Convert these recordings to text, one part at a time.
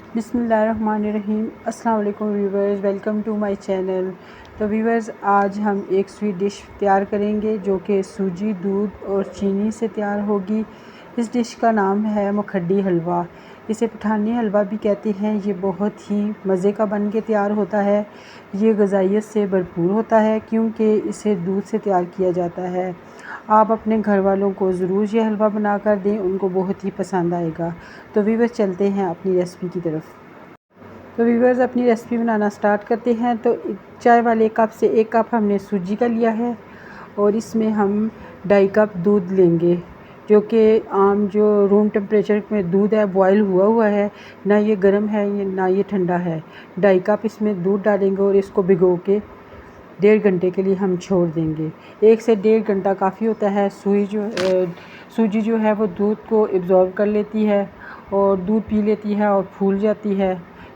बिस्मिल्लाहिर्रहमानिर्रहीम। अस्सलाम वालेकुम viewers, welcome to my channel. तो व्यूवर्स, आज हम एक स्वीट डिश तैयार करेंगे जो कि सूजी, दूध और चीनी से तैयार होगी। इस डिश का नाम है मुखड्डी हलवा। इसे पठानी हलवा भी कहते हैं। ये बहुत ही मज़े का बन के तैयार होता है। ये ग़िज़ाइयत से भरपूर होता है क्योंकि इसे दूध से तैयार किया जाता है। आप अपने घर वालों को ज़रूर ये हलवा बना कर दें, उनको बहुत ही पसंद आएगा। तो व्यूवर्स, चलते हैं अपनी रेसिपी की तरफ। तो व्यूवर्स, अपनी रेसिपी बनाना स्टार्ट करते हैं। तो चाय वाले कप से 1 कप हमने सूजी का लिया है और इसमें हम 2.5 कप दूध लेंगे, जो कि आम जो रूम टेम्परेचर में दूध है, बॉयल हुआ हुआ है, ना ये गर्म है ना ये ठंडा है। 2.5 कप इसमें दूध डालेंगे और इसको भिगो के 1.5 घंटे के लिए हम छोड़ देंगे। 1 से 1.5 घंटा काफ़ी होता है। सूजी जो है वो दूध को एब्ज़ॉर्ब कर लेती है और दूध पी लेती है और फूल जाती है।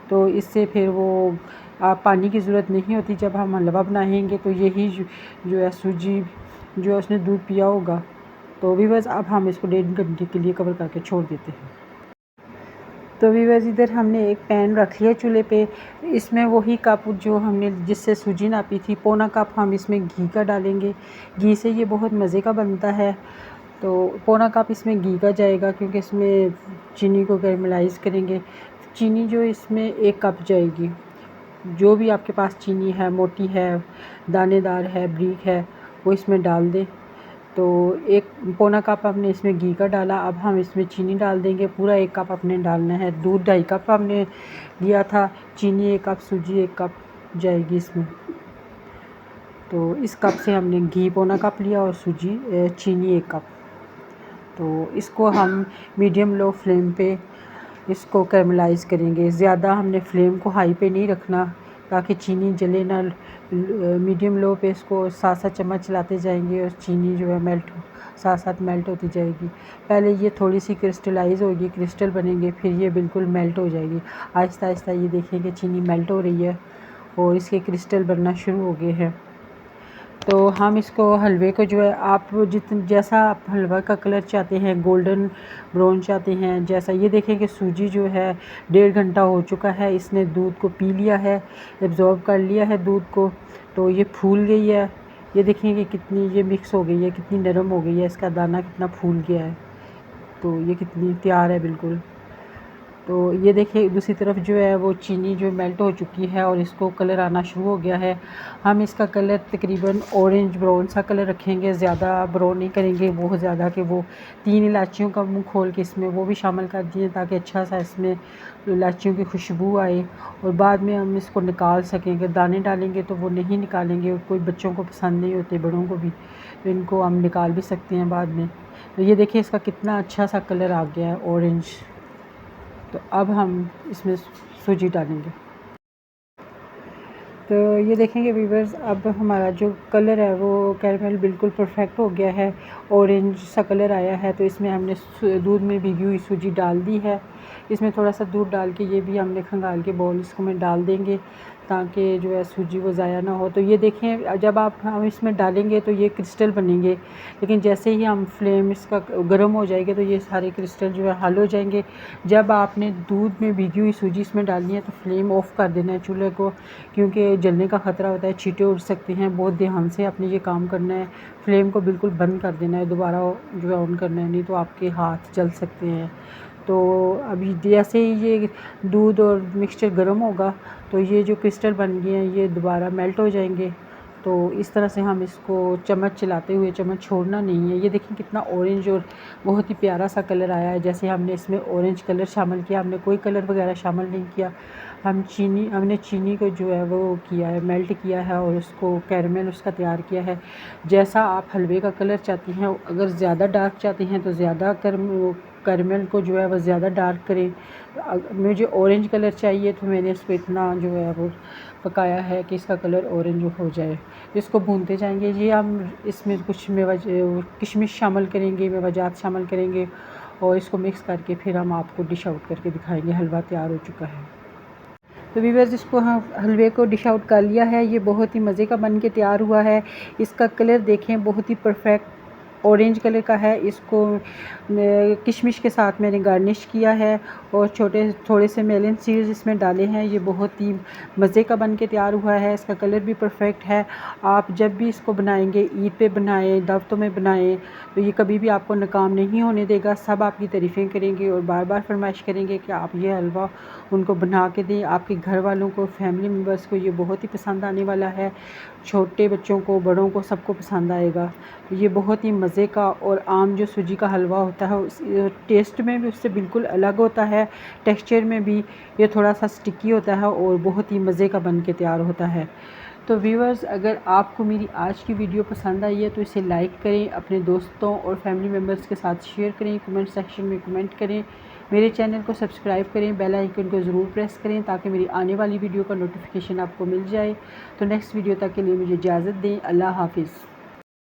तो इससे फिर वो पानी की ज़रूरत नहीं होती। जब हम हलवा बनाएंगे तो यही जो है सूजी जो उसने दूध पिया होगा। तो व्यूअर्स, अब हम इसको 1.5 घंटे के लिए कवर करके छोड़ देते हैं। तो व्यूअर्स, इधर हमने एक पैन रख लिया चूल्हे पे। इसमें वही कप जो हमने जिससे सूजी नापी थी, पौना कप हम इसमें घी का डालेंगे। घी से ये बहुत मज़े का बनता है। तो पौना कप इसमें घी का जाएगा क्योंकि इसमें चीनी को कैरमलाइज़ करेंगे। चीनी जो इसमें 1 कप जाएगी। जो भी आपके पास चीनी है, मोटी है, दानेदार है, बारीक है, वो इसमें डाल दें। तो एक पौना कप हमने इसमें घी का डाला। अब हम इसमें चीनी डाल देंगे। पूरा 1 कप अपने डालना है। दूध 2.5 कप हमने लिया था, चीनी 1 कप, सूजी 1 कप जाएगी इसमें। तो इस कप से हमने घी पौना कप लिया और चीनी 1 कप। तो इसको हम मीडियम लो फ्लेम पे इसको कैरमलाइज़ करेंगे। ज़्यादा हमने फ्लेम को हाई पे नहीं रखना ताकि चीनी जले ना। मीडियम लो पे इसको साथ साथ चम्मच चलाते जाएंगे और चीनी जो है साथ साथ मेल्ट होती जाएगी। पहले ये थोड़ी सी क्रिस्टलाइज़ होगी, क्रिस्टल बनेंगे, फिर ये बिल्कुल मेल्ट हो जाएगी। आहिस्ता आहिस्ता ये देखेंगे चीनी मेल्ट हो रही है और इसके क्रिस्टल बनना शुरू हो गए हैं। तो हम इसको हलवे को जो है आप जैसा आप हलवा का कलर चाहते हैं, गोल्डन ब्राउन चाहते हैं, जैसा ये देखें कि सूजी जो है 1.5 घंटा हो चुका है। इसने दूध को पी लिया है, एब्ज़ॉर्ब कर लिया है दूध को। तो ये फूल गई है। ये देखें कि कितनी ये मिक्स हो गई है, कितनी नरम हो गई है, इसका दाना कितना फूल गया है। तो ये कितनी तैयार है बिल्कुल। तो ये देखिए दूसरी तरफ जो है वो चीनी जो मेल्ट हो चुकी है और इसको कलर आना शुरू हो गया है। हम इसका कलर तकरीबन ऑरेंज ब्राउन सा कलर रखेंगे, ज़्यादा ब्राउन नहीं करेंगे बहुत ज़्यादा कि वो 3 इलायचियों का मुंह खोल के इसमें वो भी शामिल कर दिए ताकि अच्छा सा इसमें इलायचियों की खुशबू आए और बाद में हम इसको निकाल सकेंगे। दाने डालेंगे तो वो नहीं निकालेंगे, कोई बच्चों को पसंद नहीं होते, बड़ों को भी, तो इनको हम निकाल भी सकते हैं बाद में। तो ये देखिए इसका कितना अच्छा सा कलर आ गया है ऑरेंज। तो अब हम इसमें सूजी डालेंगे। तो ये देखेंगे व्यूवर्स, अब हमारा जो कलर है वो कैरमल बिल्कुल परफेक्ट हो गया है, ऑरेंज सा कलर आया है। तो इसमें हमने दूध में भिगी हुई सूजी डाल दी है। इसमें थोड़ा सा दूध डाल के ये भी हमने खंगाल के बाउल इसको में डाल देंगे ताकि जो है सूजी वो ज़ाया ना हो। तो ये देखें जब हम इसमें डालेंगे तो ये क्रिस्टल बनेंगे, लेकिन जैसे ही हम फ्लेम इसका गर्म हो जाएगी तो ये सारे क्रिस्टल जो है हल हो जाएंगे। जब आपने दूध में भिगी हुई सूजी इसमें डालनी है तो फ्लेम ऑफ़ कर देना है चूल्हे को, क्योंकि जलने का ख़तरा होता है, छींटे उड़ सकते हैं। बहुत ध्यान से आपने ये काम करना है। फ्लेम को बिल्कुल बंद कर देना है, दोबारा जो है ऑन करना है, नहीं तो आपके हाथ जल सकते हैं। तो अभी जैसे ही ये दूध और मिक्सचर गर्म होगा तो ये जो क्रिस्टल बन गए हैं ये दोबारा मेल्ट हो जाएंगे। तो इस तरह से हम इसको चम्मच चलाते हुए, चम्मच छोड़ना नहीं है। ये देखिए कितना ऑरेंज और बहुत ही प्यारा सा कलर आया है। जैसे हमने इसमें ऑरेंज कलर शामिल किया, हमने कोई कलर वगैरह शामिल नहीं किया। हमने चीनी को जो है वो किया है, मेल्ट किया है और उसको कैरमेल उसका तैयार किया है। जैसा आप हलवे का कलर चाहती हैं, अगर ज़्यादा डार्क चाहती हैं तो ज़्यादा कैरमेल को जो है वो ज़्यादा डार्क करें। मुझे ऑरेंज कलर चाहिए तो मैंने इसको इतना जो है वो पकाया है कि इसका कलर ऑरेंज हो जाए। इसको भूनते जाएंगे। ये हम इसमें कुछ किशमिश शामिल करेंगे, मेवाजात शामिल करेंगे और इसको मिक्स करके फिर हम आपको डिश आउट करके दिखाएंगे। हलवा तैयार हो चुका है। तो व्यूअर्स, इसको हम हलवे को डिश आउट कर लिया है। ये बहुत ही मज़े का बन के तैयार हुआ है। इसका कलर देखें बहुत ही परफेक्ट ऑरेंज कलर का है। इसको किशमिश के साथ मैंने गार्निश किया है और थोड़े से मेलन सीड्स इसमें डाले हैं। ये बहुत ही मज़े का बन के तैयार हुआ है। इसका कलर भी परफेक्ट है। आप जब भी इसको बनाएंगे, ईद पे बनाएं, दावतों में बनाएं, तो ये कभी भी आपको नाकाम नहीं होने देगा। सब आपकी तारीफ़ें करेंगे और बार बार फरमाइश करेंगे कि आप ये हलवा उनको बना के दें। आपके घर वालों को, फैमिली मेम्बर्स को ये बहुत ही पसंद आने वाला है। छोटे बच्चों को, बड़ों को, सबको पसंद आएगा। ये बहुत ही मज़े का और आम जो सूजी का हलवा होता है उस टेस्ट में भी उससे बिल्कुल अलग होता है। टेक्सचर में भी ये थोड़ा सा स्टिकी होता है और बहुत ही मज़े का बन के तैयार होता है। तो व्यूअर्स, अगर आपको मेरी आज की वीडियो पसंद आई है तो इसे लाइक करें, अपने दोस्तों और फैमिली मेम्बर्स के साथ शेयर करें, कमेंट सेक्शन में कमेंट करें, मेरे चैनल को सब्सक्राइब करें, बेल आइकन को ज़रूर प्रेस करें ताकि मेरी आने वाली वीडियो का नोटिफिकेशन आपको मिल जाए। तो नेक्स्ट वीडियो तक के लिए मुझे इजाज़त दें। अल्लाह हाफिज़।